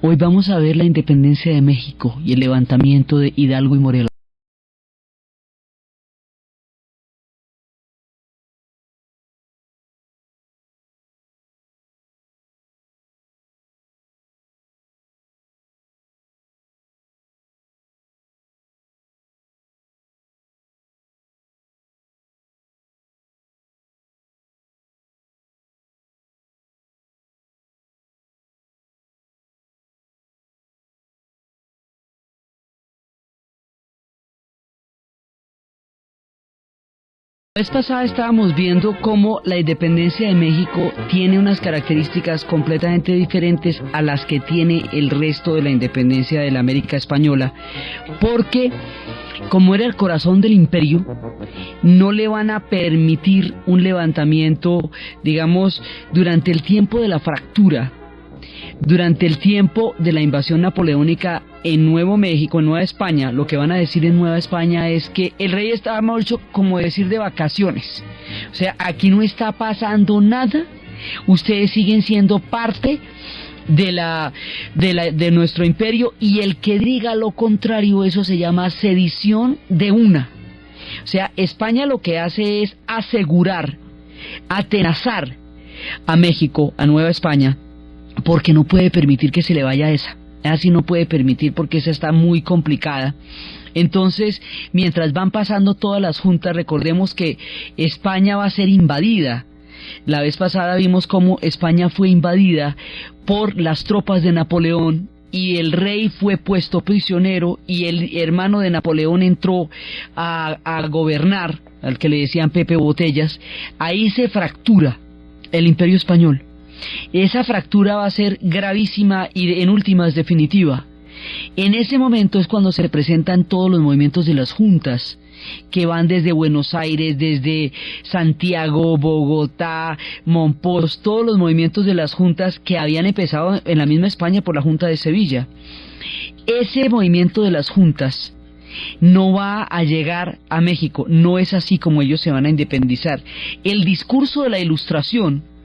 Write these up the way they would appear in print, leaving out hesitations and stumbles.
Hoy vamos a ver la independencia de México y el levantamiento de Hidalgo y Morelos. La vez pasada estábamos viendo cómo la independencia de México tiene unas características completamente diferentes a las que tiene el resto de la independencia de la América Española, porque como era el corazón del imperio, no le van a permitir un levantamiento, digamos, durante el tiempo de la fractura. Durante el tiempo de la invasión napoleónica en Nuevo México, en Nueva España, lo que van a decir en Nueva España es que el rey estaba mucho, como decir, de vacaciones. O sea, aquí no está pasando nada, ustedes siguen siendo parte de nuestro imperio, y el que diga lo contrario, eso se llama sedición de una. O sea, España lo que hace es asegurar, atenazar a México, a Nueva España, porque no puede permitir que se le vaya esa. Así no puede permitir, porque esa está muy complicada. Entonces, mientras van pasando todas las juntas, recordemos que España va a ser invadida. La vez pasada vimos cómo España fue invadida por las tropas de Napoleón, y el rey fue puesto prisionero, y el hermano de Napoleón entró a gobernar, al que le decían Pepe Botellas. Ahí se fractura el imperio español. Esa fractura va a ser gravísima y en últimas definitiva. En ese momento es cuando se presentan todos los movimientos de las juntas, que van desde Buenos Aires, desde Santiago, Bogotá, Monpós, todos los movimientos de las juntas que habían empezado en la misma España por la Junta de Sevilla. Ese movimiento de las juntas no va a llegar a México, no es así como ellos se van a independizar. El discurso de la Ilustración,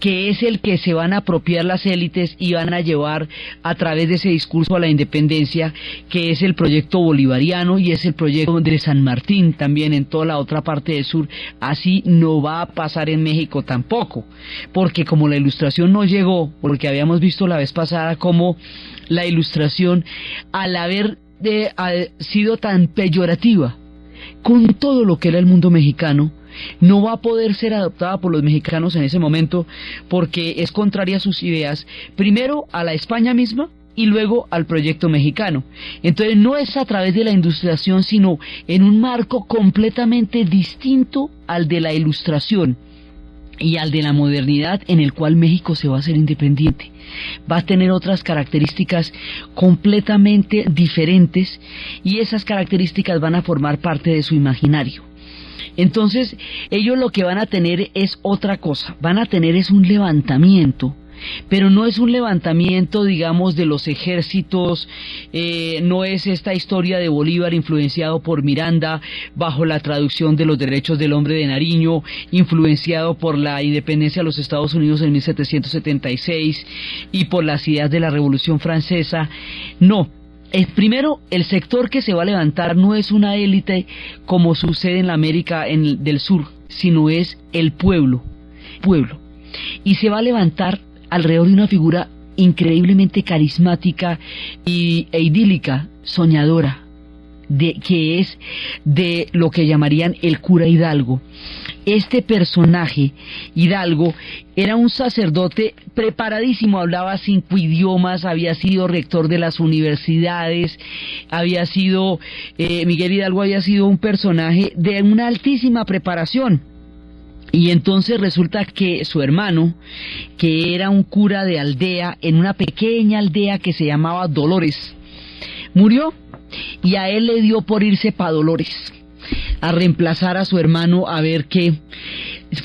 que es el que se van a apropiar las élites y van a llevar a través de ese discurso a la independencia, que es el proyecto bolivariano y es el proyecto de San Martín también en toda la otra parte del sur. Así no va a pasar en México tampoco, porque como la Ilustración no llegó, porque habíamos visto la vez pasada como la Ilustración, al haber sido tan peyorativa con todo lo que era el mundo mexicano, no va a poder ser adoptada por los mexicanos en ese momento, porque es contraria a sus ideas, primero a la España misma y luego al proyecto mexicano. Entonces no es a través de la Ilustración, sino en un marco completamente distinto al de la Ilustración y al de la modernidad, en el cual México se va a hacer independiente. Va a tener otras características completamente diferentes, y esas características van a formar parte de su imaginario. Entonces ellos lo que van a tener es otra cosa, van a tener es un levantamiento, pero no es un levantamiento, digamos, de los ejércitos, no es esta historia de Bolívar influenciado por Miranda bajo la traducción de los derechos del hombre de Nariño, influenciado por la independencia de los Estados Unidos en 1776 y por las ideas de la Revolución Francesa. No. Primero, el sector que se va a levantar no es una élite como sucede en la América del Sur, sino es el pueblo, y se va a levantar alrededor de una figura increíblemente carismática e idílica, soñadora, que es de lo que llamarían el cura Hidalgo. Este personaje, Hidalgo, era un sacerdote preparadísimo, hablaba 5 idiomas, había sido rector de las universidades, Miguel Hidalgo había sido un personaje de una altísima preparación. Y entonces resulta que su hermano, que era un cura de aldea, en una pequeña aldea que se llamaba Dolores, murió, y a él le dio por irse para Dolores, a reemplazar a su hermano, a ver qué.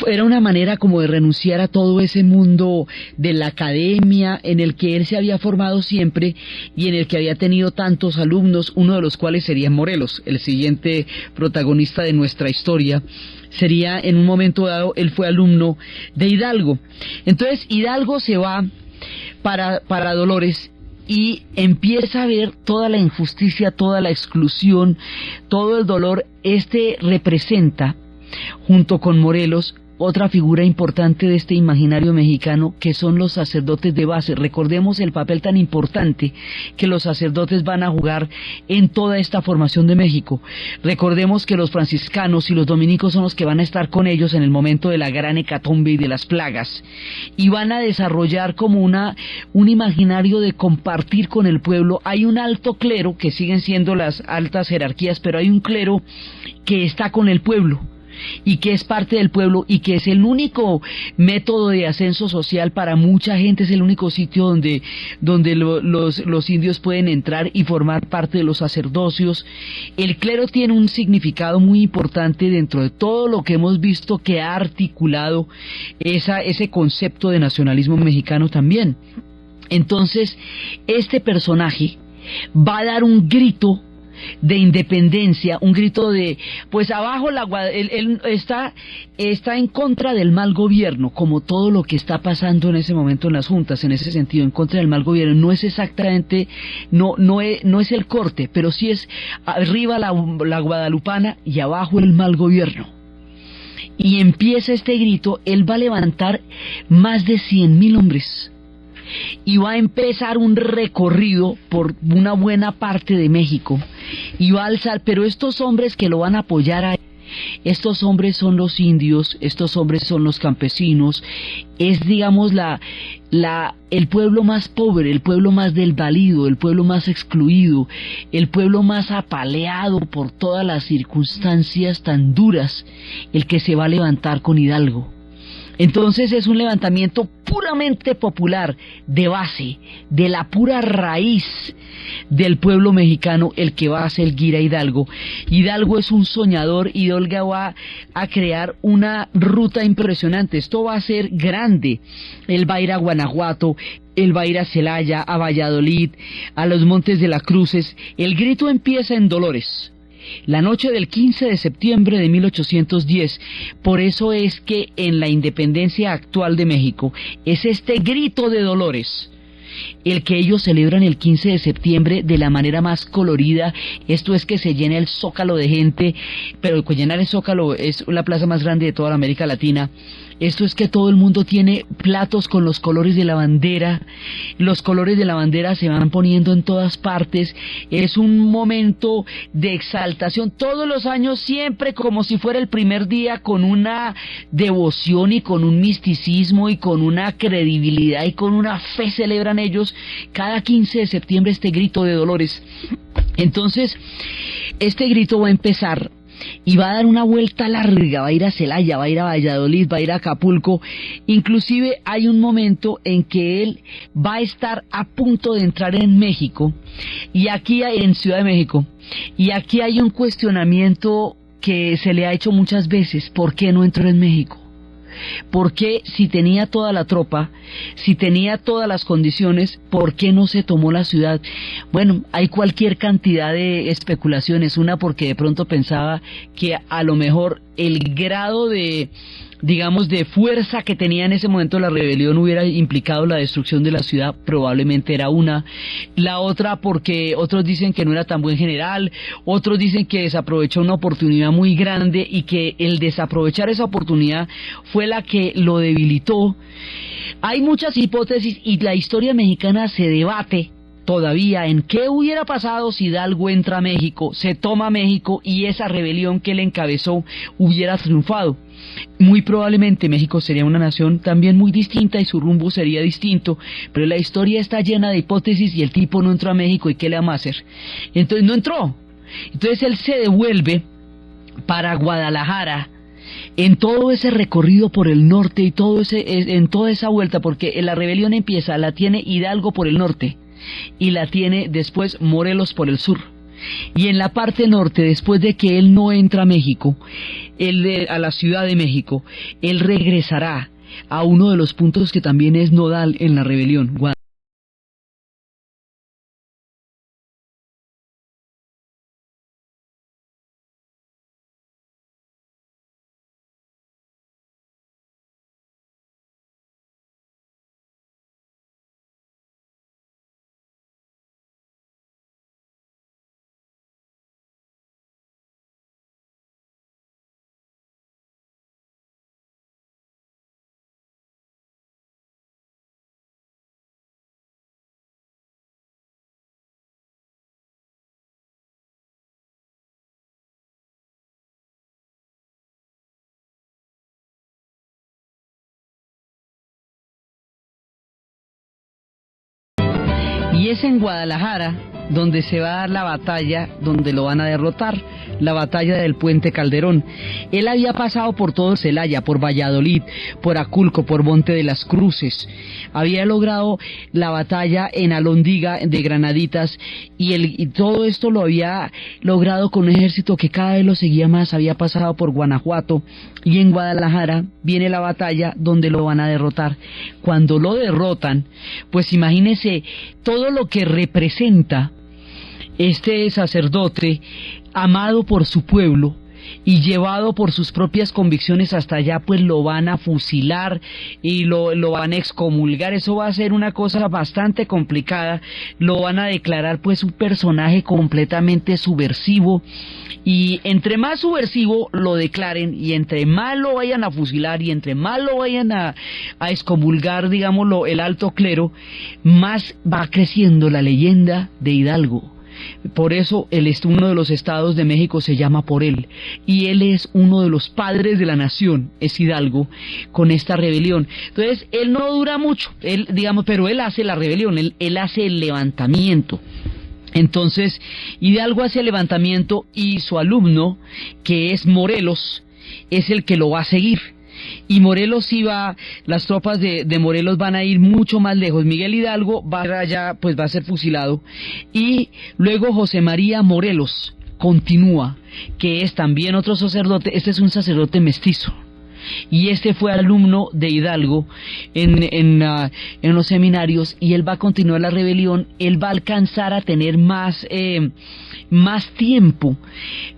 Era una manera como de renunciar a todo ese mundo de la academia en el que él se había formado siempre y en el que había tenido tantos alumnos, uno de los cuales sería Morelos, el siguiente protagonista de nuestra historia. Sería, en un momento dado, él fue alumno de Hidalgo. Entonces Hidalgo se va para Dolores, y empieza a ver toda la injusticia, toda la exclusión, todo el dolor. Este representa, junto con Morelos, otra figura importante de este imaginario mexicano, que son los sacerdotes de base. Recordemos el papel tan importante que los sacerdotes van a jugar en toda esta formación de México. Recordemos que los franciscanos y los dominicos son los que van a estar con ellos en el momento de la gran hecatombe y de las plagas, y van a desarrollar como un imaginario de compartir con el pueblo. Hay un alto clero, que siguen siendo las altas jerarquías, pero hay un clero que está con el pueblo y que es parte del pueblo, y que es el único método de ascenso social para mucha gente. Es el único sitio donde los indios pueden entrar y formar parte de los sacerdocios. El clero tiene un significado muy importante dentro de todo lo que hemos visto que ha articulado ese concepto de nacionalismo mexicano también. Entonces, este personaje va a dar un grito de independencia, un grito de, pues abajo él está en contra del mal gobierno, como todo lo que está pasando en ese momento en las juntas, en ese sentido, en contra del mal gobierno. No es exactamente, no es el corte, pero sí es arriba la guadalupana y abajo el mal gobierno. Y empieza este grito. Él va a levantar más de 100,000 hombres y va a empezar un recorrido por una buena parte de México y va a alzar, pero estos hombres que lo van a apoyar a él, estos hombres son los indios, estos hombres son los campesinos, es, digamos, el pueblo más pobre, el pueblo más desvalido, el pueblo más excluido, el pueblo más apaleado por todas las circunstancias tan duras, el que se va a levantar con Hidalgo. Entonces es un levantamiento puramente popular, de base, de la pura raíz del pueblo mexicano, el que va a seguir a Hidalgo. Hidalgo es un soñador, y Hidalgo va a crear una ruta impresionante. Esto va a ser grande. Él va a ir a Guanajuato, él va a ir a Celaya, a Valladolid, a los Montes de las Cruces. El grito empieza en Dolores, la noche del 15 de septiembre de 1810. Por eso es que en la independencia actual de México es este grito de Dolores el que ellos celebran el 15 de septiembre de la manera más colorida. Esto es que se llena el Zócalo de gente, pero llenar el Zócalo es la plaza más grande de toda la América Latina. Esto es que todo el mundo tiene platos con los colores de la bandera. Los colores de la bandera se van poniendo en todas partes. Es un momento de exaltación. Todos los años, siempre como si fuera el primer día, con una devoción y con un misticismo y con una credibilidad y con una fe, celebran ellos cada 15 de septiembre este grito de Dolores. Entonces, este grito va a empezar y va a dar una vuelta larga, va a ir a Celaya, va a ir a Valladolid, va a ir a Acapulco. Inclusive hay un momento en que él va a estar a punto de entrar en México, y aquí en Ciudad de México, y aquí hay un cuestionamiento que se le ha hecho muchas veces: ¿por qué no entró en México? ¿Por qué, si tenía toda la tropa, si tenía todas las condiciones, por qué no se tomó la ciudad? Bueno, hay cualquier cantidad de especulaciones. Una, porque de pronto pensaba que a lo mejor el grado de, digamos, de fuerza que tenía en ese momento la rebelión hubiera implicado la destrucción de la ciudad. Probablemente era una. La otra, porque otros dicen que no era tan buen general, otros dicen que desaprovechó una oportunidad muy grande, y que el desaprovechar esa oportunidad fue la que lo debilitó. Hay muchas hipótesis, y la historia mexicana se debate todavía en qué hubiera pasado si Hidalgo entra a México, se toma México, y esa rebelión que él encabezó hubiera triunfado. Muy probablemente México sería una nación también muy distinta y su rumbo sería distinto, pero la historia está llena de hipótesis, y el tipo no entró a México, ¿y qué le vamos a hacer? Entonces no entró. Entonces él se devuelve para Guadalajara, en todo ese recorrido por el norte y en toda esa vuelta, porque la rebelión empieza, la tiene Hidalgo por el norte y la tiene después Morelos por el sur. Y en la parte norte, después de que él no entra a México, a la Ciudad de México, él regresará a uno de los puntos que también es nodal en la rebelión, Y es en Guadalajara donde se va a dar la batalla, donde lo van a derrotar, la batalla del Puente Calderón. Él había pasado por todo Celaya, por Valladolid, por Aculco, por Monte de las Cruces. Había logrado la batalla en Alhóndiga de Granaditas y todo esto lo había logrado con un ejército que cada vez lo seguía más. Había pasado por Guanajuato y en Guadalajara viene la batalla donde lo van a derrotar. Cuando lo derrotan, pues imagínense todo lo que representa este sacerdote amado por su pueblo y llevado por sus propias convicciones hasta allá, pues lo van a fusilar y lo van a excomulgar. Eso va a ser una cosa bastante complicada. Lo van a declarar pues un personaje completamente subversivo, y entre más subversivo lo declaren y entre más lo vayan a fusilar y entre más lo vayan a excomulgar, digámoslo, el alto clero, más va creciendo la leyenda de Hidalgo. Por eso uno de los estados de México se llama por él, y él es uno de los padres de la nación, es Hidalgo, con esta rebelión. Entonces él no dura mucho, pero él hace la rebelión, él hace el levantamiento. Entonces Hidalgo hace el levantamiento y su alumno, que es Morelos, es el que lo va a seguir. Y Morelos las tropas de Morelos van a ir mucho más lejos. Miguel Hidalgo va a ser fusilado, y luego José María Morelos continúa, que es también otro sacerdote. Este es un sacerdote mestizo, y este fue alumno de Hidalgo en los seminarios, y él va a continuar la rebelión. Él va a alcanzar a tener más tiempo,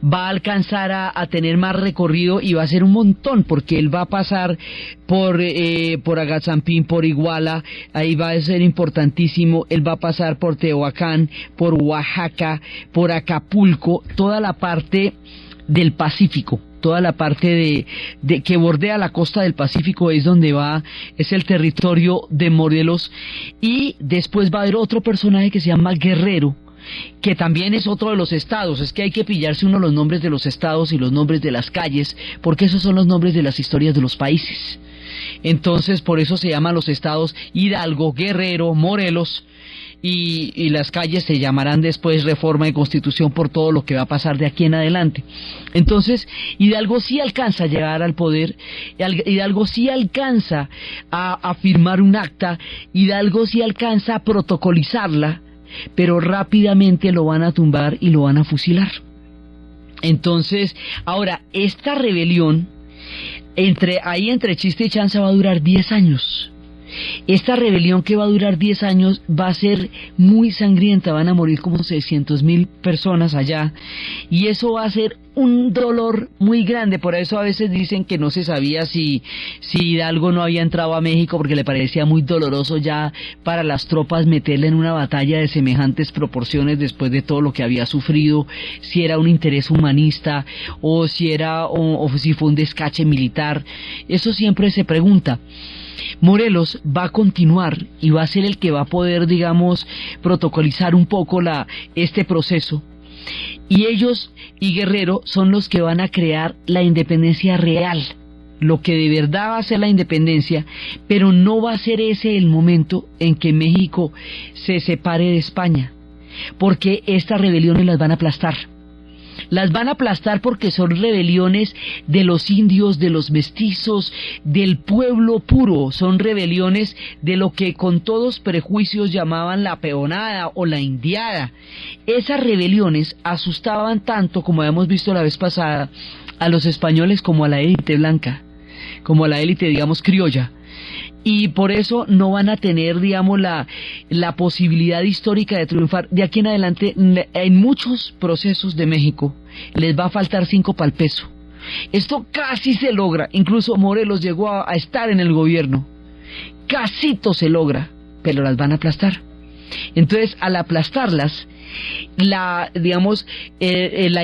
va a alcanzar a tener más recorrido, y va a ser un montón, porque él va a pasar por Agazampín, por Iguala, ahí va a ser importantísimo. Él va a pasar por Tehuacán, por Oaxaca, por Acapulco, toda la parte del Pacífico. Toda la parte de que bordea la costa del Pacífico es el territorio de Morelos. Y después va a haber otro personaje que se llama Guerrero, que también es otro de los estados. Es que hay que pillarse uno los nombres de los estados y los nombres de las calles, porque esos son los nombres de las historias de los países. Entonces por eso se llaman los estados Hidalgo, Guerrero, Morelos, y las calles se llamarán después Reforma y Constitución, por todo lo que va a pasar de aquí en adelante. Entonces Hidalgo sí alcanza a llegar al poder, Hidalgo sí alcanza a firmar un acta, Hidalgo sí alcanza a protocolizarla, pero rápidamente lo van a tumbar y lo van a fusilar. Entonces, ahora, esta rebelión entre chiste y chanza va a durar 10 años. Esta rebelión, que va a durar 10 años, va a ser muy sangrienta. Van a morir como 600,000 personas allá, y eso va a ser un dolor muy grande. Por eso a veces dicen que no se sabía si Hidalgo no había entrado a México, porque le parecía muy doloroso ya para las tropas meterle en una batalla de semejantes proporciones después de todo lo que había sufrido, si era un interés humanista o si fue un descache militar. Eso siempre se pregunta. Morelos va a continuar y va a ser el que va a poder, digamos, protocolizar un poco este proceso. Y ellos y Guerrero son los que van a crear la independencia real, lo que de verdad va a ser la independencia, pero no va a ser ese el momento en que México se separe de España, porque estas rebeliones las van a aplastar. Las van a aplastar porque son rebeliones de los indios, de los mestizos, del pueblo puro. Son rebeliones de lo que con todos prejuicios llamaban la peonada o la indiada. Esas rebeliones asustaban tanto, como habíamos visto la vez pasada, a los españoles como a la élite blanca, como a la élite, digamos, criolla. Y por eso no van a tener, digamos, la posibilidad histórica de triunfar. De aquí en adelante, en muchos procesos de México, les va a faltar 5 para el peso. Esto casi se logra. Incluso Morelos llegó a estar en el gobierno. Casito se logra, pero las van a aplastar. Entonces, al aplastarlas, la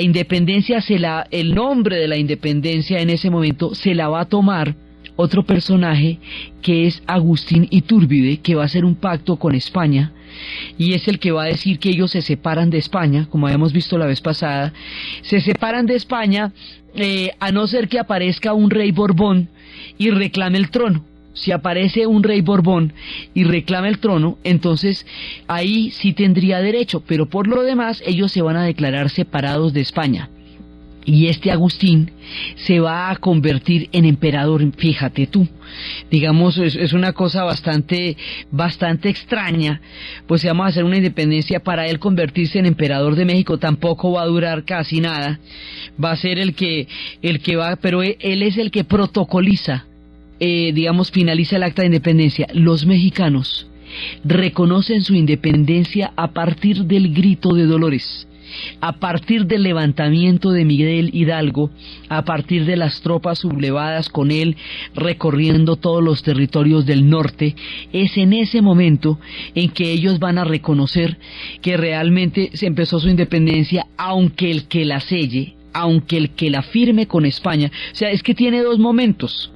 independencia, el nombre de la independencia en ese momento se la va a tomar otro personaje, que es Agustín Iturbide, que va a hacer un pacto con España, y es el que va a decir que ellos se separan de España, como habíamos visto la vez pasada. Se separan de España, a no ser que aparezca un rey Borbón y reclame el trono. si aparece un rey Borbón y reclama el trono, entonces ahí sí tendría derecho, pero por lo demás ellos se van a declarar separados de España. Y este Agustín se va a convertir en emperador, fíjate tú. Digamos, es una cosa bastante extraña, pues si vamos a hacer una independencia, para él convertirse en emperador de México tampoco va a durar casi nada. Va a ser el que va, pero él es el que protocoliza, digamos, finaliza el acta de independencia. Los mexicanos reconocen su independencia a partir del grito de Dolores, a partir del levantamiento de Miguel Hidalgo, a partir de las tropas sublevadas con él recorriendo todos los territorios del norte. Es en ese momento en que ellos van a reconocer que realmente se empezó su independencia, aunque el que la selle, aunque el que la firme con España, o sea, es que tiene dos momentos.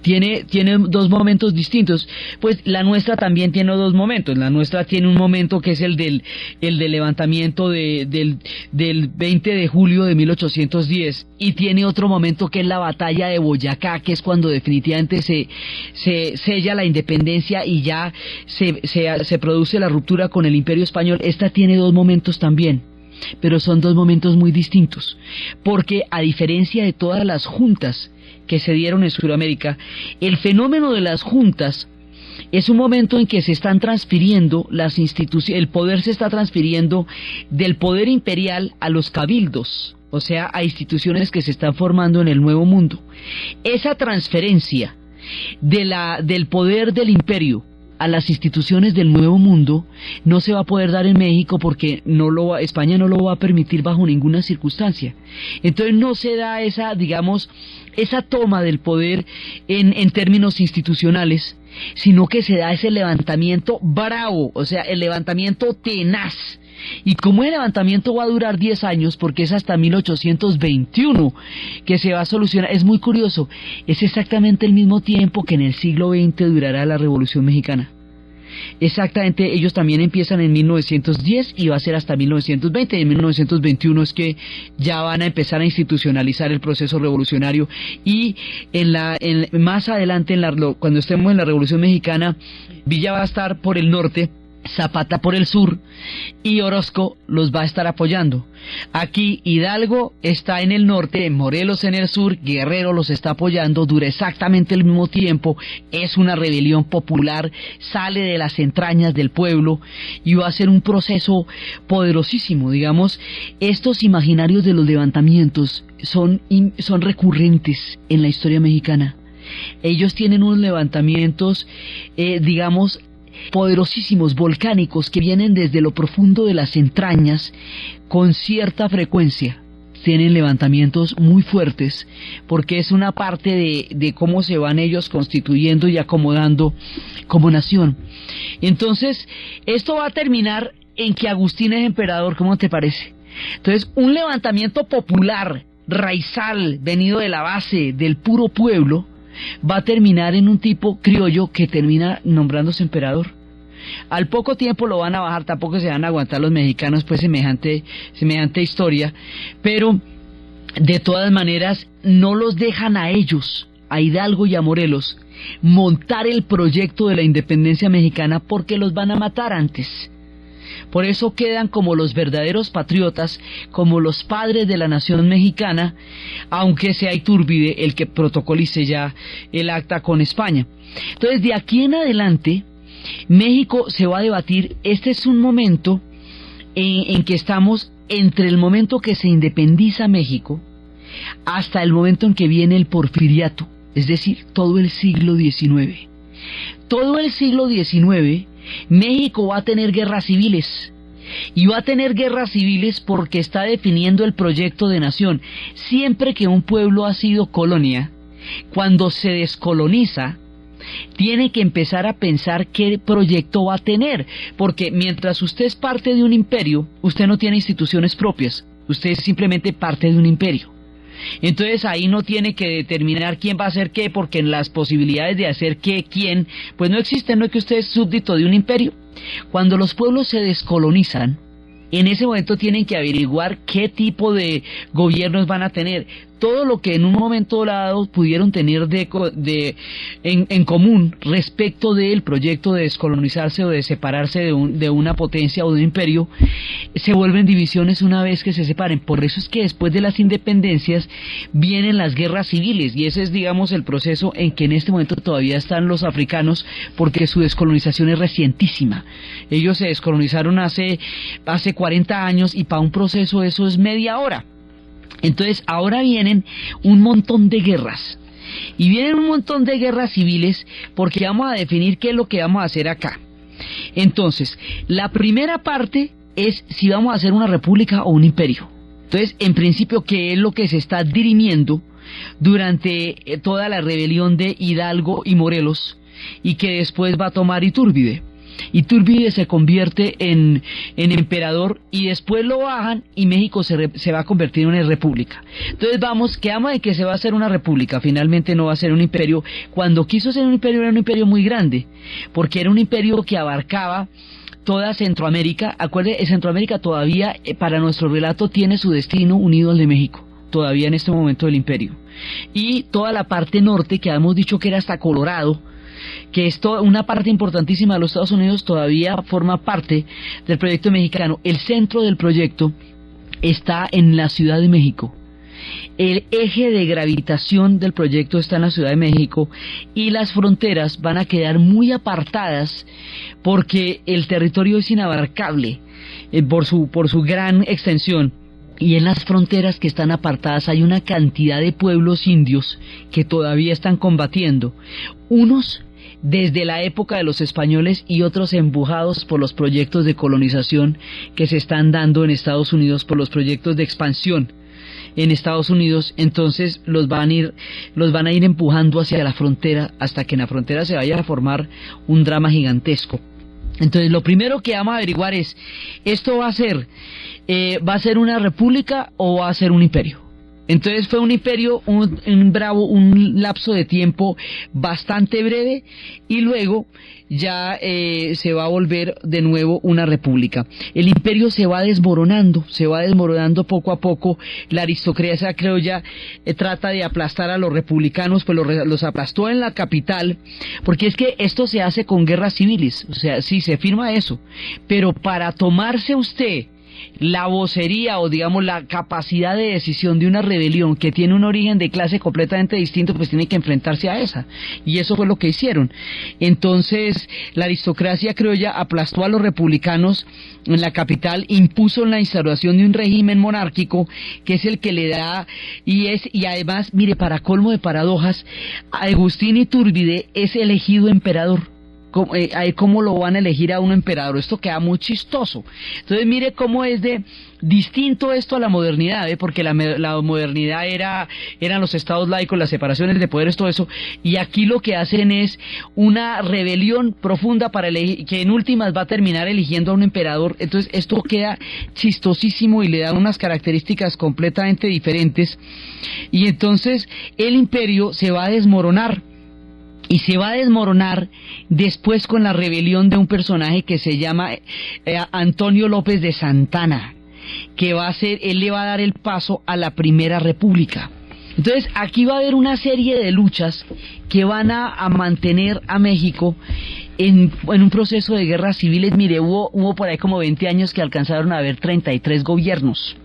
Tiene dos momentos distintos. Pues la nuestra también tiene dos momentos. La nuestra tiene un momento que es el del levantamiento del 20 de julio de 1810, y tiene otro momento que es la batalla de Boyacá, que es cuando definitivamente se sella la independencia y ya se produce la ruptura con el Imperio Español. Esta tiene dos momentos también, pero son dos momentos muy distintos, porque a diferencia de todas las juntas que se dieron en Sudamérica, el fenómeno de las juntas es un momento en que se están transfiriendo las instituciones, el poder se está transfiriendo del poder imperial a los cabildos, o sea, a instituciones que se están formando en el Nuevo Mundo. Esa transferencia del poder del imperio a las instituciones del Nuevo Mundo no se va a poder dar en México, porque España no lo va a permitir bajo ninguna circunstancia. Entonces no se da esa, digamos, esa toma del poder en términos institucionales, sino que se da ese levantamiento bravo, o sea, el levantamiento tenaz. Y como el levantamiento va a durar 10 años, porque es hasta 1821 que se va a solucionar, es muy curioso, es exactamente el mismo tiempo que en el siglo XX durará la Revolución Mexicana. Exactamente, ellos también empiezan en 1910 y va a ser hasta 1920, y en 1921 es que ya van a empezar a institucionalizar el proceso revolucionario. Y más adelante, cuando estemos en la Revolución Mexicana, Villa va a estar por el norte, Zapata por el sur, y Orozco los va a estar apoyando. Aquí Hidalgo está en el norte, Morelos en el sur, Guerrero los está apoyando, dura exactamente el mismo tiempo, es una rebelión popular, sale de las entrañas del pueblo y va a ser un proceso poderosísimo. Digamos, estos imaginarios de los levantamientos son recurrentes en la historia mexicana. Ellos tienen unos levantamientos, digamos, poderosísimos, volcánicos, que vienen desde lo profundo de las entrañas con cierta frecuencia. Tienen levantamientos muy fuertes, porque es una parte de cómo se van ellos constituyendo y acomodando como nación. Entonces, esto va a terminar en que Agustín es emperador. ¿Cómo te parece? Entonces, un levantamiento popular, raizal, venido de la base, del puro pueblo, va a terminar en un tipo criollo que termina nombrándose emperador. Al poco tiempo lo van a bajar, tampoco se van a aguantar los mexicanos pues semejante historia, pero de todas maneras no los dejan a ellos, a Hidalgo y a Morelos, montar el proyecto de la independencia mexicana, porque los van a matar antes. Por eso quedan como los verdaderos patriotas, como los padres de la nación mexicana, aunque sea Iturbide el que protocolice ya el acta con España. Entonces, de aquí en adelante, México se va a debatir. Este es un momento en que estamos entre el momento que se independiza México hasta el momento en que viene el porfiriato, es decir, todo el siglo XIX. Todo el siglo XIX, México va a tener guerras civiles, y va a tener guerras civiles porque está definiendo el proyecto de nación. Siempre que un pueblo ha sido colonia, cuando se descoloniza, tiene que empezar a pensar qué proyecto va a tener, porque mientras usted es parte de un imperio, usted no tiene instituciones propias, usted es simplemente parte de un imperio. Entonces ahí no tiene que determinar quién va a hacer qué, porque las posibilidades de hacer qué, quién, pues no existen. No es que usted es súbdito de un imperio. Cuando los pueblos se descolonizan, en ese momento tienen que averiguar qué tipo de gobiernos van a tener. todo lo que en un momento dado pudieron tener en común respecto del proyecto de descolonizarse o de separarse de una potencia o de un imperio, se vuelven divisiones una vez que se separen. Por eso es que después de las independencias vienen las guerras civiles, y ese es, digamos, el proceso en que en este momento todavía están los africanos, porque su descolonización es recientísima. Ellos se descolonizaron hace 40 años, y para un proceso eso es media hora. Entonces ahora vienen un montón de guerras, y vienen un montón de guerras civiles, porque vamos a definir qué es lo que vamos a hacer acá. Entonces, la primera parte es si vamos a hacer una república o un imperio. Entonces, en principio, ¿qué es lo que se está dirimiendo durante toda la rebelión de Hidalgo y Morelos, y que después va a tomar Iturbide? Iturbide se convierte en emperador, y después lo bajan, y México se va a convertir en una república. Entonces quedamos de que se va a hacer una república, finalmente no va a ser un imperio. Cuando quiso ser un imperio era un imperio muy grande, porque era un imperio que abarcaba toda Centroamérica. Acuérdense, Centroamérica todavía, para nuestro relato, tiene su destino unido al de México, todavía en este momento del imperio. Y toda la parte norte, que habíamos dicho que era hasta Colorado, que es una parte importantísima de los Estados Unidos, todavía forma parte del proyecto mexicano. El centro del proyecto está en la Ciudad de México. El eje de gravitación del proyecto está en la Ciudad de México, y las fronteras van a quedar muy apartadas, porque el territorio es inabarcable por su gran extensión. Y en las fronteras que están apartadas hay una cantidad de pueblos indios que todavía están combatiendo, unos desde la época de los españoles y otros empujados por los proyectos de colonización que se están dando en Estados Unidos, por los proyectos de expansión en Estados Unidos. Entonces los van a ir empujando hacia la frontera, hasta que en la frontera se vaya a formar un drama gigantesco. Entonces lo primero que vamos a averiguar es, ¿esto va a ser una república o va a ser un imperio? Entonces fue un imperio, un lapso de tiempo bastante breve, y luego ya se va a volver de nuevo una república. El imperio se va desmoronando poco a poco. La aristocracia criolla trata de aplastar a los republicanos, pues los aplastó en la capital, porque es que esto se hace con guerras civiles. O sea, sí, se firma eso, pero para tomarse usted la vocería, o digamos la capacidad de decisión de una rebelión que tiene un origen de clase completamente distinto, pues tiene que enfrentarse a esa, y eso fue lo que hicieron. Entonces la aristocracia criolla aplastó a los republicanos en la capital, impuso la instauración de un régimen monárquico, que es el que le da, y además, mire, para colmo de paradojas, Agustín Iturbide es elegido emperador. ¿Cómo lo van a elegir a un emperador? Esto queda muy chistoso. Entonces mire cómo es de distinto esto a la modernidad, porque la modernidad eran los estados laicos, las separaciones de poderes, todo eso, y aquí lo que hacen es una rebelión profunda para elegir, que en últimas va a terminar eligiendo a un emperador. Entonces esto queda chistosísimo y le da unas características completamente diferentes, y entonces el imperio se va a desmoronar. Y se va a desmoronar después con la rebelión de un personaje que se llama Antonio López de Santana, que él le va a dar el paso a la Primera República. Entonces aquí va a haber una serie de luchas que van a mantener a México en un proceso de guerras civiles. Mire, hubo por ahí como 20 años que alcanzaron a haber 33 gobiernos.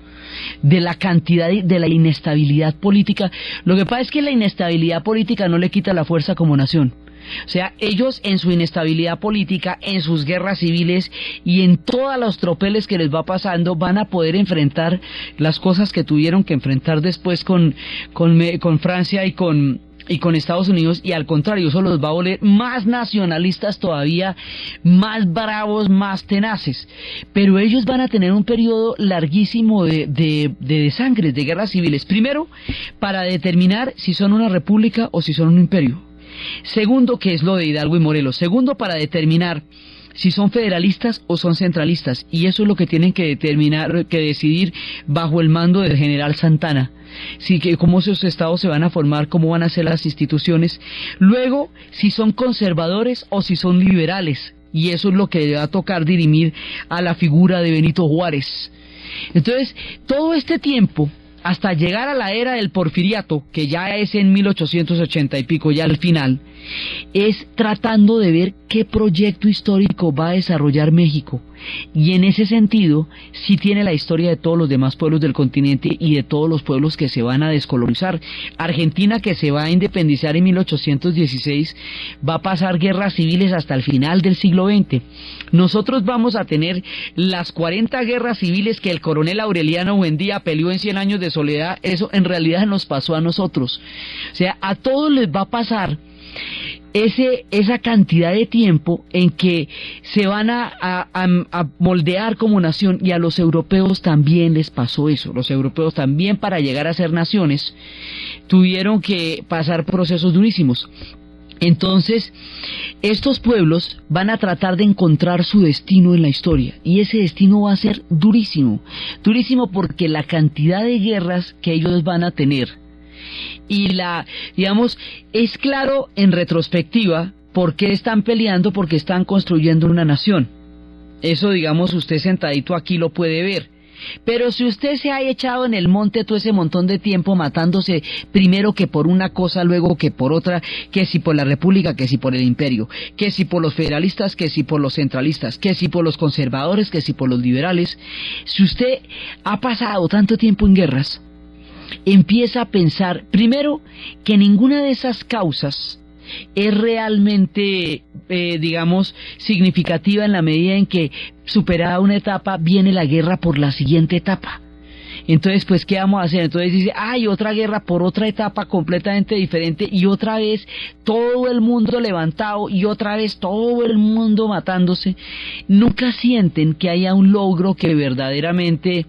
De la cantidad de la inestabilidad política. Lo que pasa es que la inestabilidad política no le quita la fuerza como nación. O sea, ellos en su inestabilidad política, en sus guerras civiles y en todos los tropeles que les va pasando, van a poder enfrentar las cosas que tuvieron que enfrentar después con Francia y con Estados Unidos, y al contrario, eso los va a volver más nacionalistas todavía, más bravos, más tenaces. Pero ellos van a tener un periodo larguísimo de desangres, de guerras civiles. Primero, para determinar si son una república o si son un imperio. Segundo, que es lo de Hidalgo y Morelos. Segundo, para determinar si son federalistas o son centralistas, y eso es lo que tienen que decidir bajo el mando del general Santana. Sí, cómo esos estados se van a formar, cómo van a ser las instituciones. Luego, si son conservadores o si son liberales, y eso es lo que le va a tocar dirimir a la figura de Benito Juárez. Entonces, todo este tiempo hasta llegar a la era del Porfiriato, que ya es en 1880 y pico, ya al final, es tratando de ver qué proyecto histórico va a desarrollar México. Y en ese sentido, sí tiene la historia de todos los demás pueblos del continente y de todos los pueblos que se van a descolonizar. Argentina, que se va a independizar en 1816, va a pasar guerras civiles hasta el final del siglo XX. Nosotros vamos a tener las 40 guerras civiles que el coronel Aureliano Buendía peleó en 100 años de soledad. Eso en realidad nos pasó a nosotros. O sea, a todos les va a pasar esa cantidad de tiempo en que se van a moldear como nación, y a los europeos también les pasó eso. Los europeos también, para llegar a ser naciones, tuvieron que pasar procesos durísimos. Entonces, estos pueblos van a tratar de encontrar su destino en la historia, y ese destino va a ser durísimo, durísimo, porque la cantidad de guerras que ellos van a tener, y digamos, es claro en retrospectiva por qué están peleando, porque están construyendo una nación. Eso, digamos, usted sentadito aquí lo puede ver. Pero si usted se ha echado en el monte todo ese montón de tiempo matándose, primero que por una cosa, luego que por otra, que si por la república, que si por el imperio, que si por los federalistas, que si por los centralistas, que si por los conservadores, que si por los liberales, si usted ha pasado tanto tiempo en guerras, empieza a pensar, primero, que ninguna de esas causas es realmente, digamos, significativa, en la medida en que, superada una etapa, viene la guerra por la siguiente etapa. Entonces, pues, ¿qué vamos a hacer? Entonces dice, hay otra guerra por otra etapa completamente diferente, y otra vez todo el mundo levantado, y otra vez todo el mundo matándose. Nunca sienten que haya un logro que verdaderamente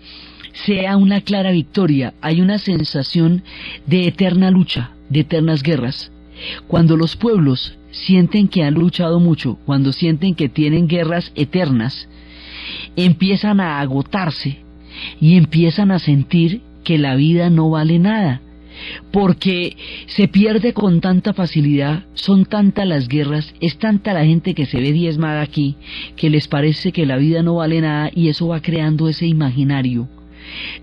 sea una clara victoria. Hay una sensación de eterna lucha, de eternas guerras. Cuando los pueblos sienten que han luchado mucho, cuando sienten que tienen guerras eternas, empiezan a agotarse y empiezan a sentir que la vida no vale nada, porque se pierde con tanta facilidad, son tantas las guerras, es tanta la gente que se ve diezmada aquí, que les parece que la vida no vale nada, y eso va creando ese imaginario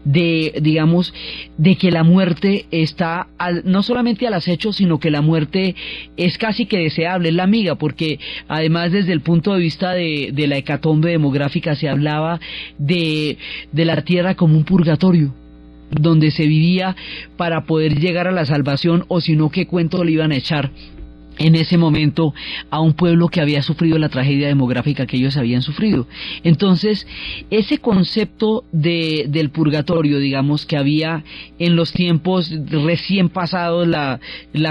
de, digamos, de que la muerte está no solamente al acecho, sino que la muerte es casi que deseable, es la amiga, porque además, desde el punto de vista de la hecatombe demográfica, se hablaba de la tierra como un purgatorio, donde se vivía para poder llegar a la salvación, o si no, qué cuento le iban a echar en ese momento a un pueblo que había sufrido la tragedia demográfica que ellos habían sufrido. Entonces, ese concepto del purgatorio, digamos, que había en los tiempos recién pasados, la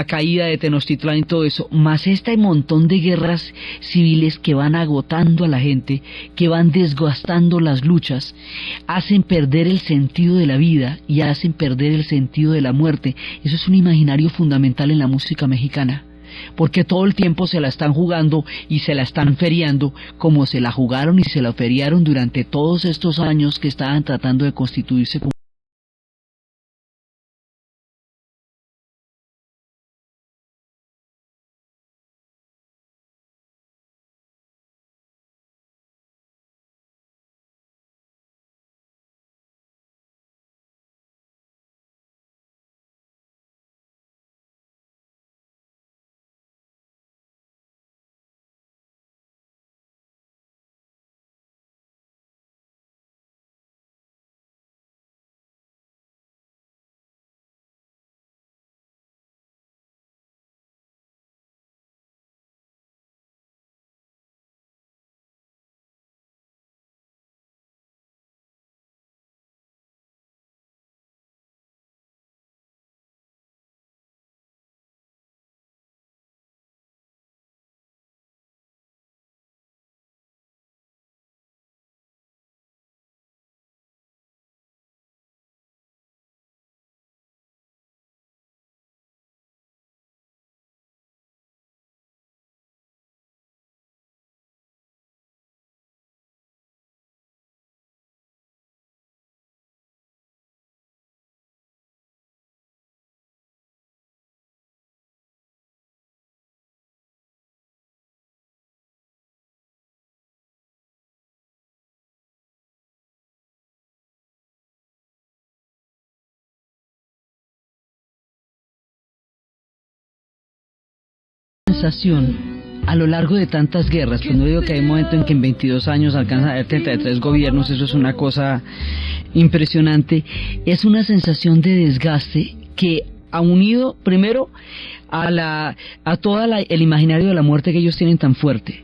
caída de Tenochtitlán y todo eso, más este montón de guerras civiles que van agotando a la gente, que van desgastando las luchas, hacen perder el sentido de la vida y hacen perder el sentido de la muerte. Eso es un imaginario fundamental en la música mexicana, porque todo el tiempo se la están jugando y se la están feriando, como se la jugaron y se la feriaron durante todos estos años que estaban tratando de constituirse como sensación a lo largo de tantas guerras, pues no digo que hay un momento en que en 22 años alcanzan a haber 33 gobiernos, eso es una cosa impresionante, es una sensación de desgaste que ha unido primero a todo el imaginario de la muerte que ellos tienen tan fuerte,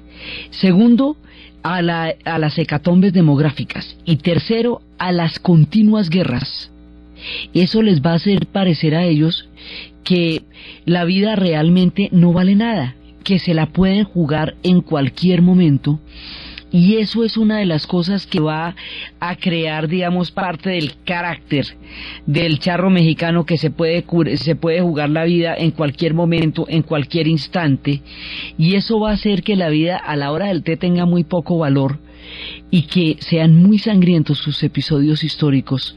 segundo a las hecatombes demográficas y tercero a las continuas guerras. Eso les va a hacer parecer a ellos que la vida realmente no vale nada, que se la pueden jugar en cualquier momento, y eso es una de las cosas que va a crear, digamos, parte del carácter del charro mexicano, que se puede jugar la vida en cualquier momento, en cualquier instante, y eso va a hacer que la vida a la hora del té tenga muy poco valor y que sean muy sangrientos sus episodios históricos.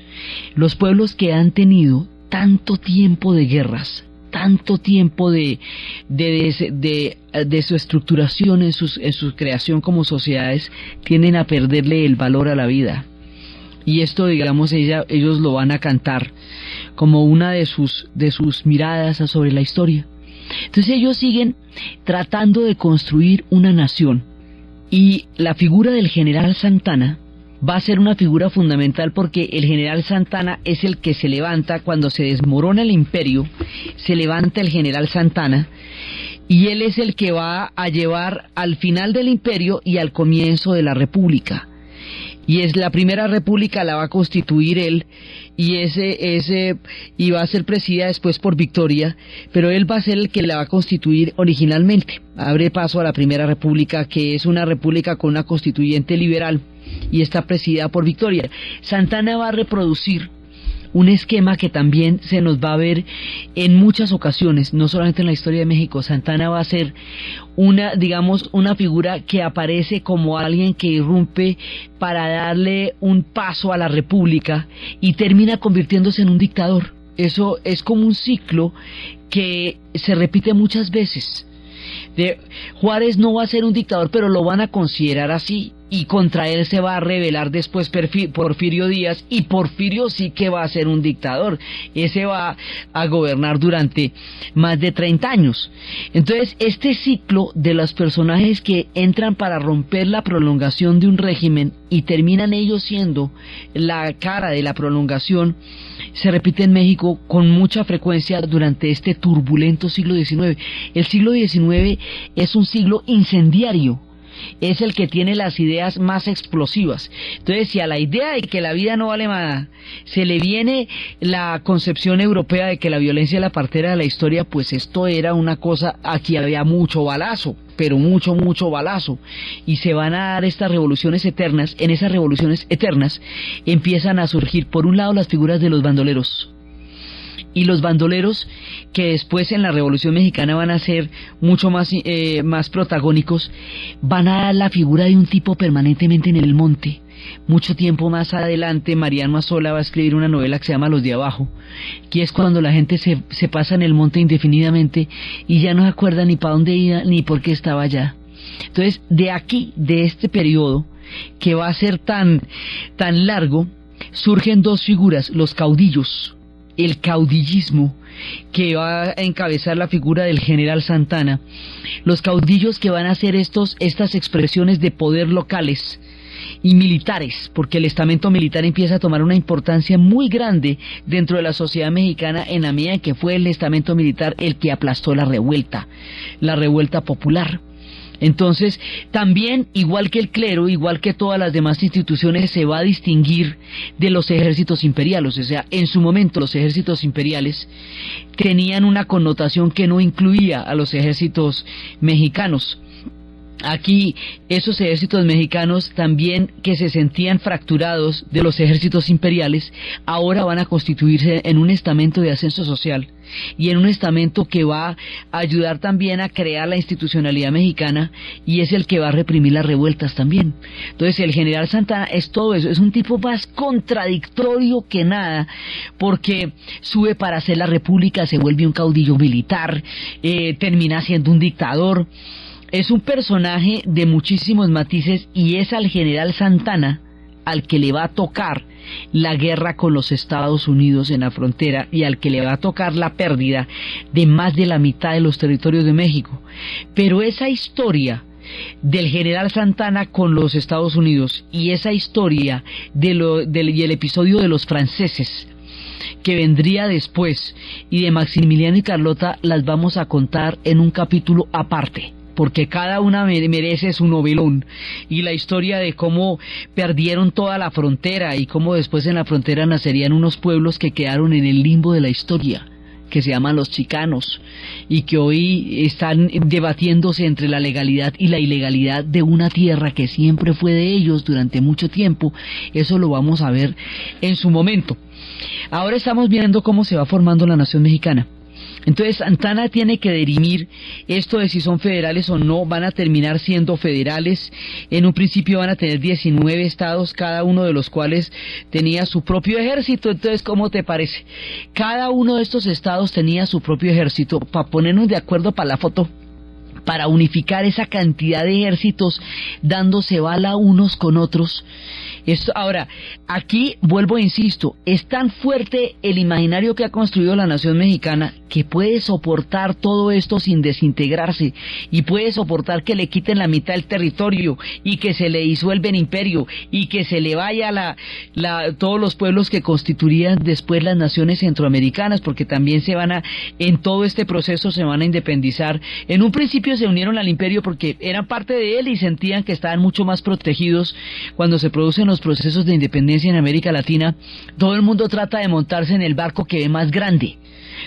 Los pueblos que han tenido tanto tiempo de guerras, tanto tiempo de su estructuración en su creación como sociedades, tienden a perderle el valor a la vida. Y esto, digamos, ellos lo van a cantar como una de sus miradas sobre la historia. Entonces ellos siguen tratando de construir una nación, y la figura del general Santana va a ser una figura fundamental, porque el general Santana es el que se levanta cuando se desmorona el imperio. Se levanta el general Santana y él es el que va a llevar al final del imperio y al comienzo de la república, y es la primera república la va a constituir él, y va a ser presidida después por Victoria, pero él va a ser el que la va a constituir originalmente. Abre paso a la primera república, que es una república con una constituyente liberal y está presidida por Victoria. Santana va a reproducir un esquema que también se nos va a ver en muchas ocasiones, no solamente en la historia de México. Santana va a ser una figura que aparece como alguien que irrumpe para darle un paso a la república y termina convirtiéndose en un dictador. Eso es como un ciclo que se repite muchas veces. Juárez no va a ser un dictador, pero lo van a considerar así, y contra él se va a rebelar después Porfirio Díaz, y Porfirio sí que va a ser un dictador. Ese va a gobernar durante más de 30 años. Entonces, este ciclo de los personajes que entran para romper la prolongación de un régimen y terminan ellos siendo la cara de la prolongación, se repite en México con mucha frecuencia durante este turbulento siglo XIX. El siglo XIX es un siglo incendiario, es el que tiene las ideas más explosivas. Entonces, si a la idea de que la vida no vale nada se le viene la concepción europea de que la violencia es la partera de la historia, pues esto era una cosa, aquí había mucho balazo, pero mucho balazo, y se van a dar estas revoluciones eternas. En esas revoluciones eternas empiezan a surgir, por un lado, las figuras de los bandoleros, y los bandoleros, que después en la Revolución Mexicana van a ser mucho más protagónicos, van a dar la figura de un tipo permanentemente en el monte. Mucho tiempo más adelante, Mariano Azola va a escribir una novela que se llama Los de Abajo, que es cuando la gente se pasa en el monte indefinidamente y ya no se acuerda ni para dónde iba ni por qué estaba allá. Entonces, de este periodo, que va a ser tan largo, surgen dos figuras: los caudillos, el caudillismo, que va a encabezar la figura del general Santana, los caudillos que van a hacer estas expresiones de poder locales y militares, porque el estamento militar empieza a tomar una importancia muy grande dentro de la sociedad mexicana, en la medida en que fue el estamento militar el que aplastó la revuelta popular. Entonces, también, igual que el clero, igual que todas las demás instituciones, se va a distinguir de los ejércitos imperiales. O sea, en su momento los ejércitos imperiales tenían una connotación que no incluía a los ejércitos mexicanos. Aquí, esos ejércitos mexicanos también, que se sentían fracturados de los ejércitos imperiales, ahora van a constituirse en un estamento de ascenso social y en un estamento que va a ayudar también a crear la institucionalidad mexicana, y es el que va a reprimir las revueltas también. Entonces, el general Santana es todo eso, es un tipo más contradictorio que nada, porque sube para hacer la república, se vuelve un caudillo militar, termina siendo un dictador. Es un personaje de muchísimos matices, y es al general Santana al que le va a tocar la guerra con los Estados Unidos en la frontera y al que le va a tocar la pérdida de más de la mitad de los territorios de México. Pero esa historia del general Santana con los Estados Unidos y esa historia y el episodio de los franceses que vendría después y de Maximiliano y Carlota las vamos a contar en un capítulo aparte, porque cada una merece su novelón, y la historia de cómo perdieron toda la frontera y cómo después en la frontera nacerían unos pueblos que quedaron en el limbo de la historia, que se llaman los chicanos, y que hoy están debatiéndose entre la legalidad y la ilegalidad de una tierra que siempre fue de ellos durante mucho tiempo. Eso lo vamos a ver en su momento. Ahora estamos viendo cómo se va formando la nación mexicana. Entonces Santana tiene que dirimir esto de si son federales o no. Van a terminar siendo federales. En un principio van a tener 19 estados, cada uno de los cuales tenía su propio ejército. Entonces, ¿cómo te parece? Cada uno de estos estados tenía su propio ejército. Para ponernos de acuerdo para la foto, para unificar esa cantidad de ejércitos dándose bala unos con otros. Ahora, aquí vuelvo e insisto, es tan fuerte el imaginario que ha construido la nación mexicana que puede soportar todo esto sin desintegrarse, y puede soportar que le quiten la mitad del territorio y que se le disuelva el imperio y que se le vaya todos los pueblos que constituirían después las naciones centroamericanas, porque también en todo este proceso se van a independizar. En un principio se unieron al imperio porque eran parte de él y sentían que estaban mucho más protegidos. Cuando se producen los procesos de independencia en América Latina, todo el mundo trata de montarse en el barco que ve más grande.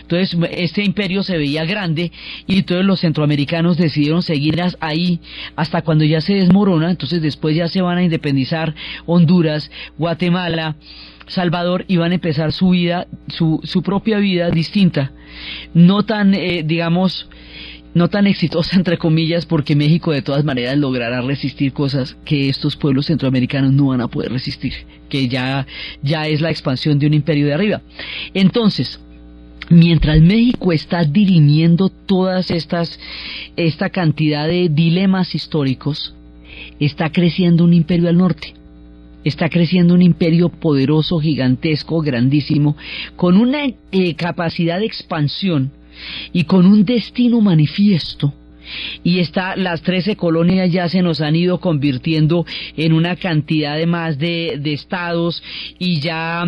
Entonces este imperio se veía grande y entonces los centroamericanos decidieron seguir ahí hasta cuando ya se desmorona. Entonces después ya se van a independizar Honduras, Guatemala, Salvador, y van a empezar su vida, su propia vida distinta, no tan no tan exitosa entre comillas, porque México de todas maneras logrará resistir cosas que estos pueblos centroamericanos no van a poder resistir, que ya es la expansión de un imperio de arriba. Entonces, mientras México está dirimiendo esta cantidad de dilemas históricos, está creciendo un imperio al norte. Está creciendo un imperio poderoso, gigantesco, grandísimo, con una capacidad de expansión y con un destino manifiesto. Y las 13 colonias ya se nos han ido convirtiendo en una cantidad de más de estados, y ya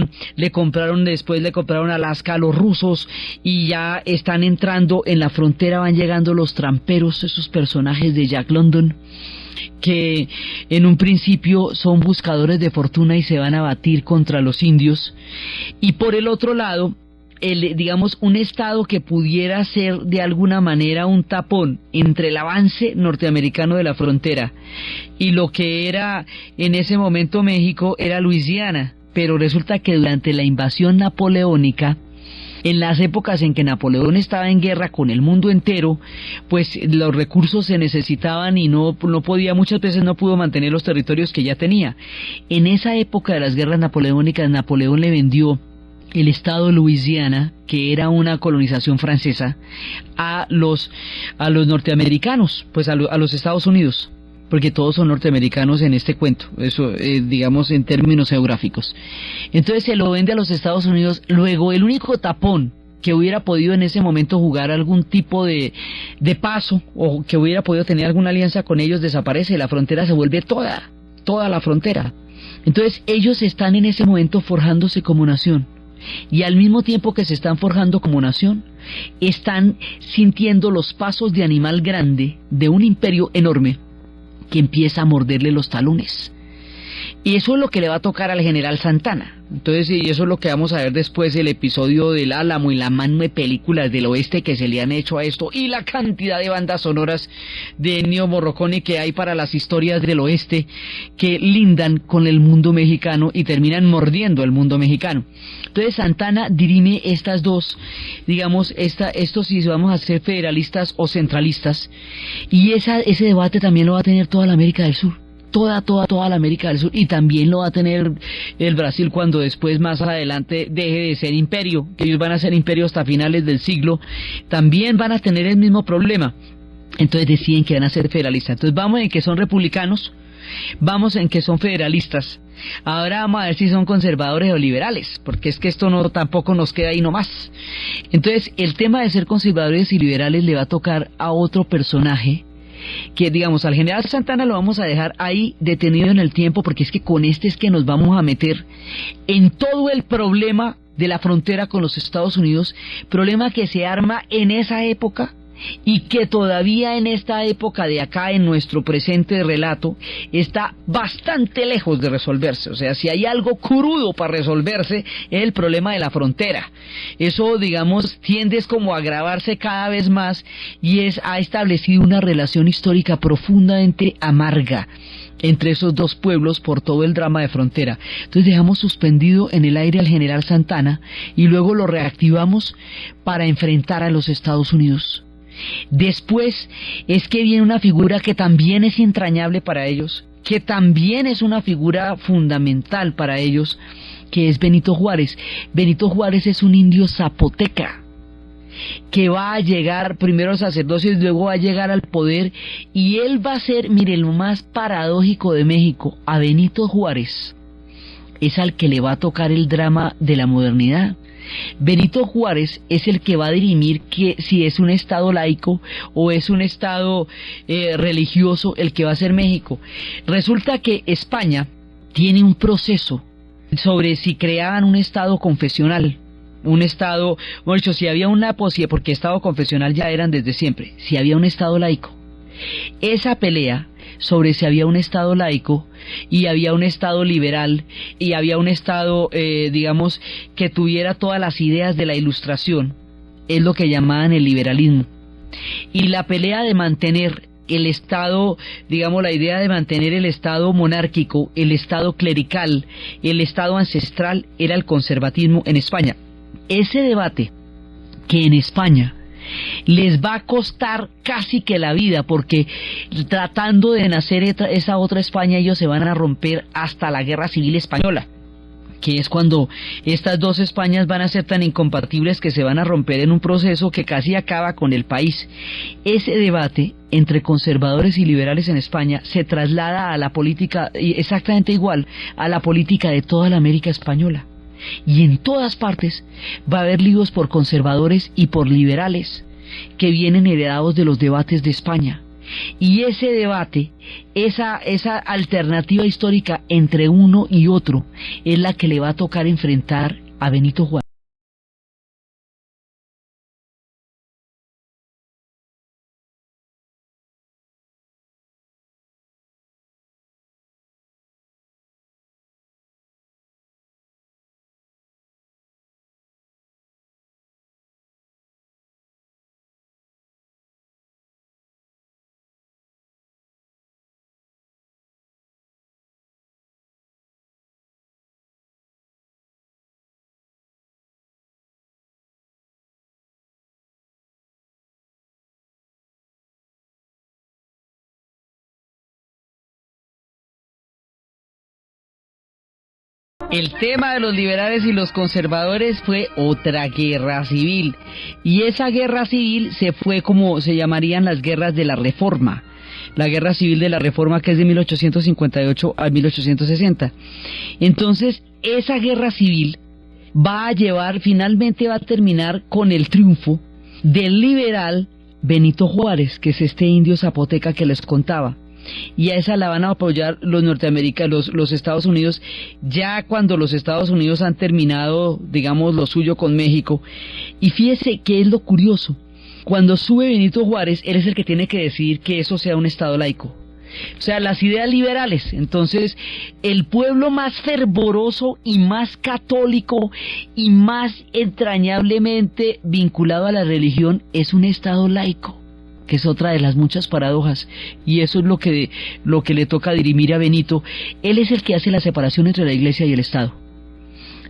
después le compraron Alaska a los rusos, y ya están entrando en la frontera, van llegando los tramperos, esos personajes de Jack London, que en un principio son buscadores de fortuna y se van a batir contra los indios. Y por el otro lado, un estado que pudiera ser de alguna manera un tapón entre el avance norteamericano de la frontera y lo que era en ese momento México, era Luisiana. Pero resulta que durante la invasión napoleónica, en las épocas en que Napoleón estaba en guerra con el mundo entero, pues los recursos se necesitaban y no podía, muchas veces no pudo mantener los territorios que ya tenía. En esa época de las guerras napoleónicas, Napoleón le vendió el estado de Luisiana, que era una colonización francesa, a los norteamericanos, pues a los Estados Unidos, porque todos son norteamericanos en este cuento, eso en términos geográficos. Entonces se lo vende a los Estados Unidos. Luego el único tapón que hubiera podido en ese momento jugar algún tipo de paso, o que hubiera podido tener alguna alianza con ellos, desaparece. La frontera se vuelve toda la frontera. Entonces ellos están en ese momento forjándose como nación, y al mismo tiempo que se están forjando como nación, están sintiendo los pasos de animal grande de un imperio enorme que empieza a morderle los talones. Y eso es lo que le va a tocar al general Santana. Entonces, y eso es lo que vamos a ver después, el episodio del Álamo y la mano de películas del oeste que se le han hecho a esto, y la cantidad de bandas sonoras de Ennio Morricone que hay para las historias del oeste, que lindan con el mundo mexicano y terminan mordiendo el mundo mexicano. Entonces Santana dirime estas dos, esto si vamos a ser federalistas o centralistas, y ese debate también lo va a tener toda la América del Sur. Toda la América del Sur, y también lo va a tener el Brasil cuando después, más adelante, deje de ser imperio, que ellos van a ser imperio hasta finales del siglo. También van a tener el mismo problema. Entonces deciden que van a ser federalistas. Entonces vamos en que son republicanos, vamos en que son federalistas. Ahora vamos a ver si son conservadores o liberales, porque es que esto no tampoco nos queda ahí nomás. Entonces, el tema de ser conservadores y liberales le va a tocar a otro personaje, que digamos, al general Santana lo vamos a dejar ahí detenido en el tiempo, porque es que con este es que nos vamos a meter en todo el problema de la frontera con los Estados Unidos, problema que se arma en esa época y que todavía en esta época de acá, en nuestro presente relato, está bastante lejos de resolverse. O sea, si hay algo crudo para resolverse, es el problema de la frontera. Eso, digamos, tiende como a agravarse cada vez más y ha establecido una relación histórica profundamente amarga entre esos dos pueblos por todo el drama de frontera. Entonces dejamos suspendido en el aire al general Santana y luego lo reactivamos para enfrentar a los Estados Unidos. Después es que viene una figura que también es entrañable para ellos, que también es una figura fundamental para ellos, que es Benito Juárez. Benito Juárez es un indio zapoteca que va a llegar primero al sacerdocio y luego va a llegar al poder, y él va a ser, mire, lo más paradójico de México, a Benito Juárez es al que le va a tocar el drama de la modernidad. Benito Juárez es el que va a dirimir que si es un estado laico o es un estado religioso el que va a ser México. Resulta que España tiene un proceso sobre si creaban un estado confesional, un estado, bueno, dicho, si había una posibilidad, porque estado confesional ya eran desde siempre, si había un estado laico. Esa pelea sobre si había un estado laico y había un estado liberal y había un estado, digamos, que tuviera todas las ideas de la Ilustración, es lo que llamaban el liberalismo. Y la pelea de mantener el estado, digamos, la idea de mantener el estado monárquico, el estado clerical, el estado ancestral, era el conservatismo en España. Ese debate que en España les va a costar casi que la vida, porque tratando de nacer esa otra España, ellos se van a romper hasta la Guerra Civil Española, que es cuando estas dos Españas van a ser tan incompatibles que se van a romper en un proceso que casi acaba con el país. Ese debate entre conservadores y liberales en España se traslada a la política exactamente igual a la política de toda la América española. Y en todas partes va a haber líos por conservadores y por liberales que vienen heredados de los debates de España. Y ese debate, esa alternativa histórica entre uno y otro, es la que le va a tocar enfrentar a Benito Juárez. El tema de los liberales y los conservadores fue otra guerra civil, y esa guerra civil se fue como se llamarían las guerras de la Reforma, la guerra civil de la Reforma, que es de 1858 a 1860. Entonces, esa guerra civil finalmente va a terminar con el triunfo del liberal Benito Juárez, que es este indio zapoteca que les contaba. Y a esa la van a apoyar los norteamericanos, los Estados Unidos, ya cuando los Estados Unidos han terminado, digamos, lo suyo con México. Y fíjese qué es lo curioso: cuando sube Benito Juárez, él es el que tiene que decidir que eso sea un estado laico, o sea, las ideas liberales. Entonces, el pueblo más fervoroso y más católico y más entrañablemente vinculado a la religión es un estado laico, que es otra de las muchas paradojas, y eso es lo que le toca dirimir a Benito. Él es el que hace la separación entre la Iglesia y el Estado,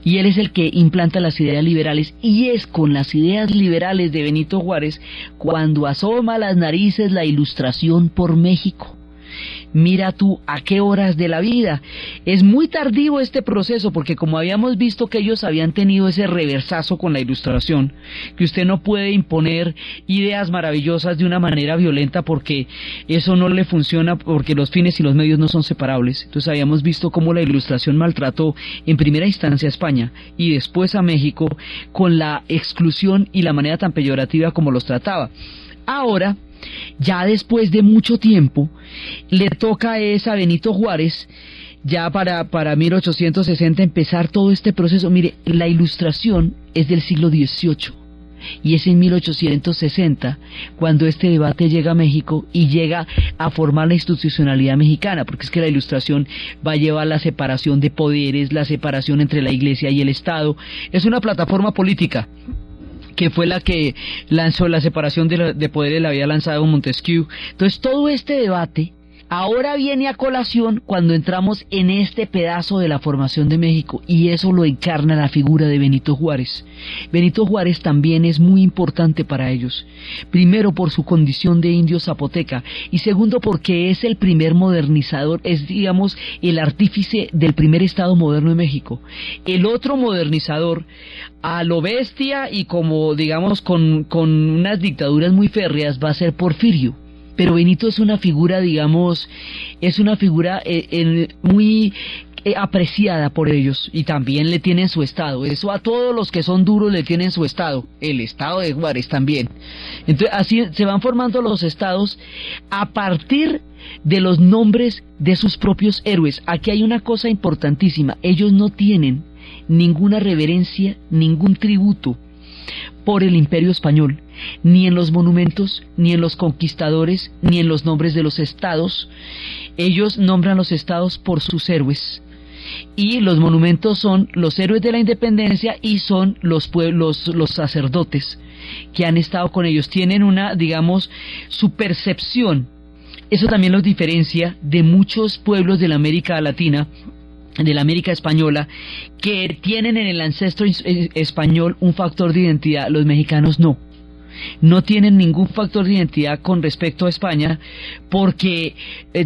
y él es el que implanta las ideas liberales, y es con las ideas liberales de Benito Juárez cuando asoma las narices la Ilustración por México. mira tú a qué horas de la vida. Es muy tardío este proceso, porque como habíamos visto que ellos habían tenido ese reversazo con la Ilustración, que usted no puede imponer ideas maravillosas de una manera violenta, porque eso no le funciona, porque los fines y los medios no son separables. Entonces habíamos visto cómo la Ilustración maltrató en primera instancia a España y después a México con la exclusión y la manera tan peyorativa como los trataba. Ahora, ya después de mucho tiempo, le toca a Benito Juárez, ya para 1860, empezar todo este proceso. Mire, la Ilustración es del siglo XVIII, y es en 1860 cuando este debate llega a México y llega a formar la institucionalidad mexicana, porque es que la Ilustración va a llevar la separación de poderes, la separación entre la Iglesia y el Estado. Es una plataforma política que fue la que lanzó la separación de poderes, la había lanzado Montesquieu. Entonces todo este debate ahora viene a colación cuando entramos en este pedazo de la formación de México, y eso lo encarna la figura de Benito Juárez. Benito Juárez también es muy importante para ellos, primero por su condición de indio zapoteca, y segundo porque es el primer modernizador, es, digamos, el artífice del primer estado moderno de México. El otro modernizador, a lo bestia y como, digamos, con unas dictaduras muy férreas, va a ser Porfirio. Pero Benito es una figura, digamos, es una figura muy apreciada por ellos, y también le tienen su estado. Eso a todos los que son duros le tienen su estado, el estado de Juárez también. Entonces así se van formando los estados a partir de los nombres de sus propios héroes. Aquí hay una cosa importantísima: ellos no tienen ninguna reverencia, ningún tributo por el Imperio Español, ni en los monumentos, ni en los conquistadores, ni en los nombres de los estados. Ellos nombran los estados por sus héroes, y los monumentos son los héroes de la independencia, y son los pueblos, los sacerdotes que han estado con ellos. Tienen una, digamos, su percepción. Eso también los diferencia de muchos pueblos de la América Latina, de la América española, que tienen en el ancestro español un factor de identidad. Los mexicanos no tienen ningún factor de identidad con respecto a España, porque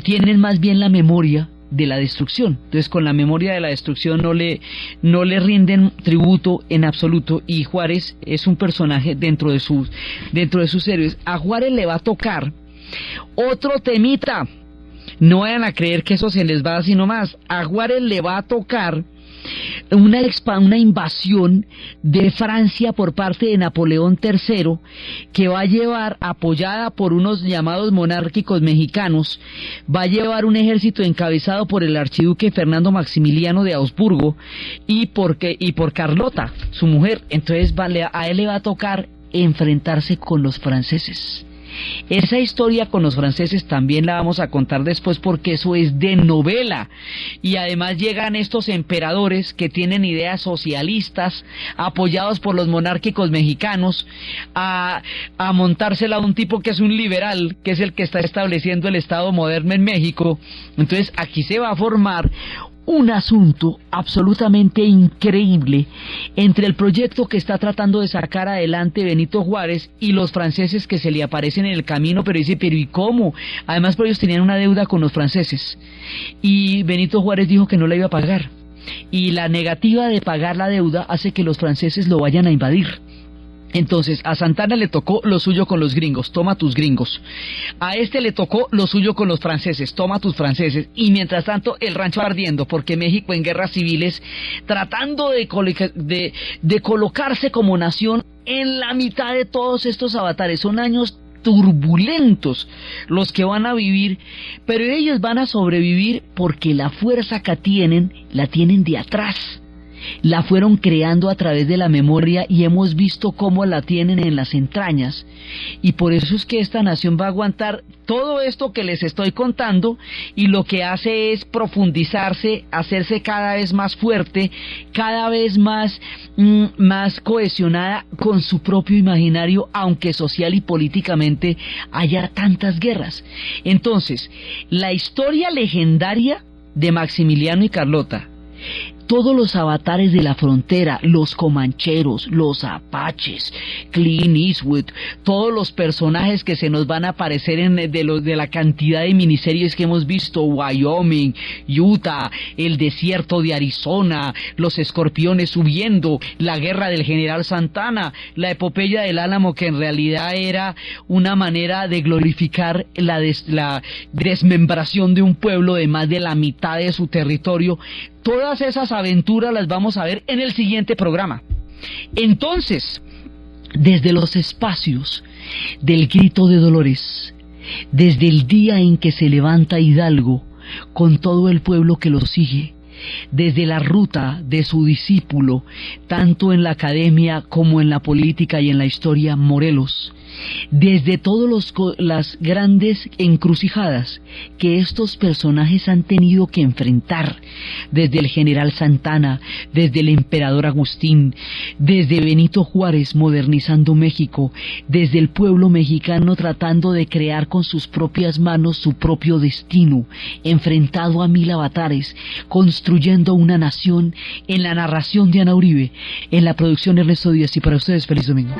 tienen más bien la memoria de la destrucción. Entonces, con la memoria de la destrucción no le rinden tributo en absoluto, y Juárez es un personaje dentro de sus héroes. A Juárez le va a tocar otro temita. No vayan a creer que eso se les va así nomás. A Juárez le va a tocar una invasión de Francia por parte de Napoleón III, que va a llevar, apoyada por unos llamados monárquicos mexicanos, va a llevar un ejército encabezado por el archiduque Fernando Maximiliano de Habsburgo y por Carlota, su mujer. Entonces a él le va a tocar enfrentarse con los franceses. Esa historia con los franceses también la vamos a contar después, porque eso es de novela, y además llegan estos emperadores que tienen ideas socialistas, apoyados por los monárquicos mexicanos, a montársela a un tipo que es un liberal, que es el que está estableciendo el Estado moderno en México. Entonces aquí se va a formar un asunto absolutamente increíble entre el proyecto que está tratando de sacar adelante Benito Juárez y los franceses que se le aparecen en el camino, pero dice, pero ¿y cómo? Además, pues ellos tenían una deuda con los franceses, y Benito Juárez dijo que no la iba a pagar, y la negativa de pagar la deuda hace que los franceses lo vayan a invadir. Entonces a Santana le tocó lo suyo con los gringos, toma tus gringos. A este le tocó lo suyo con los franceses, toma tus franceses. Y mientras tanto el rancho ardiendo, porque México en guerras civiles, tratando de colocarse como nación en la mitad de todos estos avatares. Son años turbulentos los que van a vivir, pero ellos van a sobrevivir porque la fuerza que tienen, la tienen de atrás. La fueron creando a través de la memoria, y hemos visto cómo la tienen en las entrañas, y por eso es que esta nación va a aguantar todo esto que les estoy contando, y lo que hace es profundizarse, hacerse cada vez más fuerte, cada vez más cohesionada con su propio imaginario, aunque social y políticamente haya tantas guerras. Entonces, la historia legendaria de Maximiliano y Carlota, todos los avatares de la frontera, los comancheros, los apaches, Clint Eastwood, todos los personajes que se nos van a aparecer de la cantidad de miniseries que hemos visto, Wyoming, Utah, el desierto de Arizona, los escorpiones subiendo, la guerra del general Santana, la epopeya del Álamo, que en realidad era una manera de glorificar la desmembración de un pueblo de más de la mitad de su territorio. Todas esas aventuras las vamos a ver en el siguiente programa. Entonces, desde los espacios del grito de Dolores, desde el día en que se levanta Hidalgo con todo el pueblo que lo sigue, desde la ruta de su discípulo, tanto en la academia como en la política y en la historia, Morelos, desde todas las grandes encrucijadas que estos personajes han tenido que enfrentar, desde el general Santana, desde el emperador Agustín, desde Benito Juárez modernizando México, desde el pueblo mexicano tratando de crear con sus propias manos su propio destino, enfrentado a 1000 avatares, construyendo una nación, en la narración de Ana Uribe, en la producción Ernesto Díaz, y para ustedes feliz domingo.